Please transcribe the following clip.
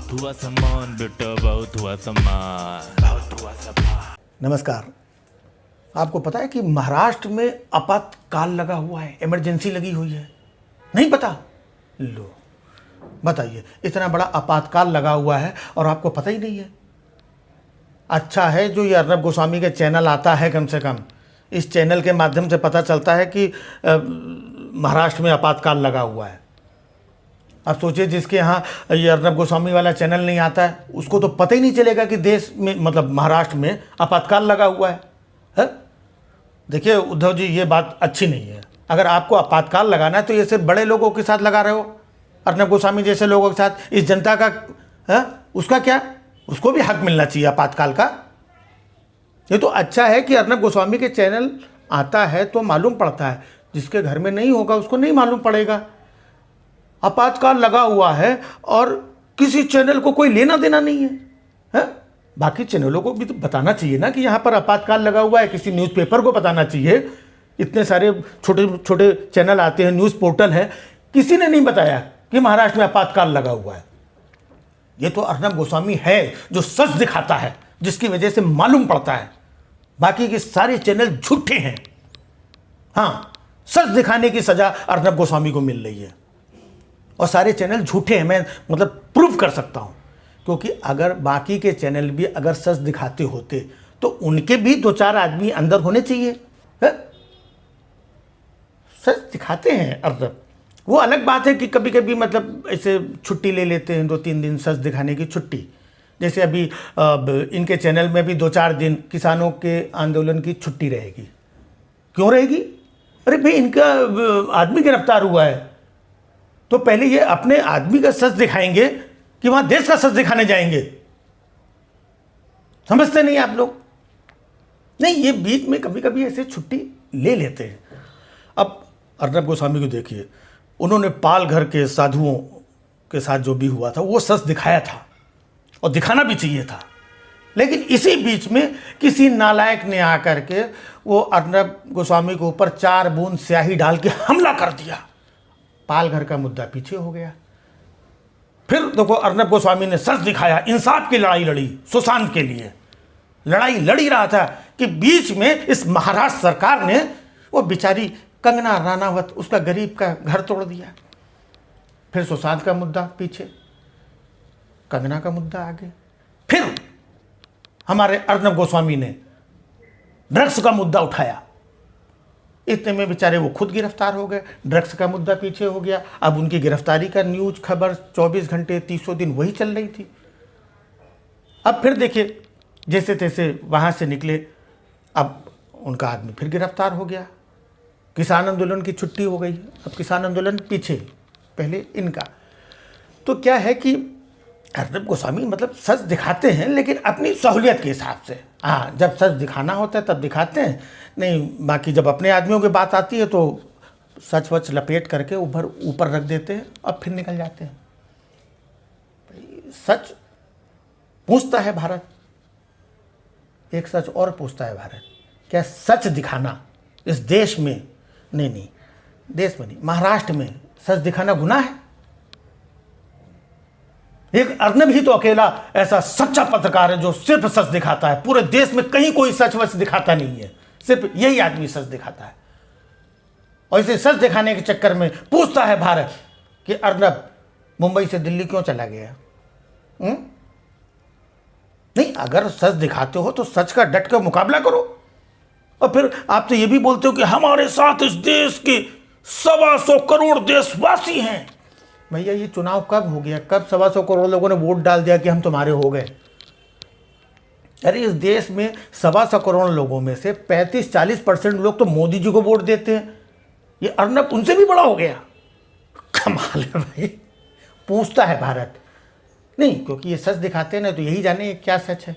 बहुत हुआ सामान बेटा, बहुत हुआ सामान, बहुत हुआ सामान। नमस्कार। आपको पता है कि महाराष्ट्र में आपातकाल लगा हुआ है, इमरजेंसी लगी हुई है? नहीं पता? लो बताइए, इतना बड़ा आपातकाल लगा हुआ है और आपको पता ही नहीं है। अच्छा है जो ये अर्नब गोस्वामी का चैनल आता है, कम से कम इस चैनल के माध्यम से पता चलता है कि महाराष्ट्र में आपातकाल लगा हुआ है। अब सोचिए जिसके यहाँ ये अर्नब गोस्वामी वाला चैनल नहीं आता है उसको तो पता ही नहीं चलेगा कि देश में, मतलब महाराष्ट्र में आपातकाल लगा हुआ है? देखिए उद्धव जी, ये बात अच्छी नहीं है। अगर आपको आपातकाल लगाना है तो ये सिर्फ बड़े लोगों के साथ लगा रहे हो, अर्नब गोस्वामी जैसे लोगों के साथ। इस जनता का उसका क्या, उसको भी हक मिलना चाहिए आपातकाल का। ये तो अच्छा है कि अर्नब गोस्वामी के चैनल आता है तो मालूम पड़ता है, जिसके घर में नहीं होगा उसको नहीं मालूम पड़ेगा। आपातकाल लगा हुआ है और किसी चैनल को कोई लेना देना नहीं है? बाकी चैनलों को भी तो बताना चाहिए ना कि यहाँ पर आपातकाल लगा हुआ है। किसी न्यूज़पेपर को बताना चाहिए। इतने सारे छोटे छोटे चैनल आते हैं, न्यूज़ पोर्टल है, किसी ने नहीं बताया कि महाराष्ट्र में आपातकाल लगा हुआ है। ये तो अर्नब गोस्वामी है जो सच दिखाता है, जिसकी वजह से मालूम पड़ता है। बाकी के सारे चैनल झूठे हैं। हाँ, सच दिखाने की सजा अर्नब गोस्वामी को मिल रही है और सारे चैनल झूठे हैं। मैं मतलब प्रूव कर सकता हूं, क्योंकि अगर बाकी के चैनल भी अगर सच दिखाते होते तो उनके भी दो चार आदमी अंदर होने चाहिए। सच दिखाते हैं अर्नब। वो अलग बात है कि कभी कभी मतलब ऐसे छुट्टी ले लेते हैं, 2-3 दिन सच दिखाने की छुट्टी। जैसे अभी इनके चैनल में भी 2-4 दिन किसानों के आंदोलन की छुट्टी रहेगी। क्यों रहेगी? अरे भाई, इनका आदमी गिरफ्तार हुआ है तो पहले ये अपने आदमी का सच दिखाएंगे कि वहां देश का सच दिखाने जाएंगे। समझते नहीं आप लोग? नहीं, ये बीच में कभी कभी ऐसे छुट्टी ले लेते हैं। अब अर्नब गोस्वामी को देखिए, उन्होंने पाल घर के साधुओं के साथ जो भी हुआ था वो सच दिखाया था और दिखाना भी चाहिए था। लेकिन इसी बीच में किसी नालायक ने आकर के वो अर्नब गोस्वामी के ऊपर 4 बूंद स्याही डाल के हमला कर दिया। पाल घर का मुद्दा पीछे हो गया। फिर देखो, अर्नब गोस्वामी ने सच दिखाया, इंसाफ की लड़ाई लड़ी, सुशांत के लिए लड़ाई लड़ी रहा था कि बीच में इस महाराष्ट्र सरकार ने वो बेचारी कंगना रानावत, उसका गरीब का घर तोड़ दिया। फिर सुशांत का मुद्दा पीछे, कंगना का मुद्दा आगे। फिर हमारे अर्नब गोस्वामी ने ड्रग्स का मुद्दा उठाया। इतने में बेचारे वो खुद गिरफ्तार हो गए। ड्रग्स का मुद्दा पीछे हो गया। अब उनकी गिरफ्तारी का न्यूज खबर 24 घंटे 300 दिन वही चल रही थी। अब फिर देखिए, जैसे तैसे वहाँ से निकले, अब उनका आदमी फिर गिरफ्तार हो गया। किसान आंदोलन की छुट्टी हो गई। अब किसान आंदोलन पीछे, पहले इनका। तो क्या है कि अर्नब गोस्वामी मतलब सच दिखाते हैं, लेकिन अपनी सहूलियत के हिसाब से। हाँ, जब सच दिखाना होता है तब दिखाते हैं, नहीं बाकी जब अपने आदमियों की बात आती है तो सच वच लपेट करके ऊपर रख देते हैं और फिर निकल जाते हैं। सच पूछता है भारत, एक सच और पूछता है भारत, क्या सच दिखाना इस देश में, नहीं देश में नहीं, महाराष्ट्र में सच दिखाना गुनाह है? एक अर्नब ही तो अकेला ऐसा सच्चा पत्रकार है जो सिर्फ सच दिखाता है। पूरे देश में कहीं कोई सच वच दिखाता नहीं है, सिर्फ यही आदमी सच दिखाता है। और इसे सच दिखाने के चक्कर में पूछता है भारत कि अर्नब मुंबई से दिल्ली क्यों चला गया? नहीं, अगर सच दिखाते हो तो सच का डट कर मुकाबला करो। और फिर आप तो ये भी बोलते हो कि हमारे साथ इस देश के 125 करोड़ देशवासी हैं। भैया, ये चुनाव कब हो गया? कब 125 करोड़ लोगों ने वोट डाल दिया कि हम तुम्हारे हो गए? अरे इस देश में 125 करोड़ लोगों में से 35-40% लोग तो मोदी जी को वोट देते हैं। ये अर्नब उनसे भी बड़ा हो गया। कमाल है भाई। पूछता है भारत, नहीं क्योंकि ये सच दिखाते हैं ना, तो यही जाने क्या सच है।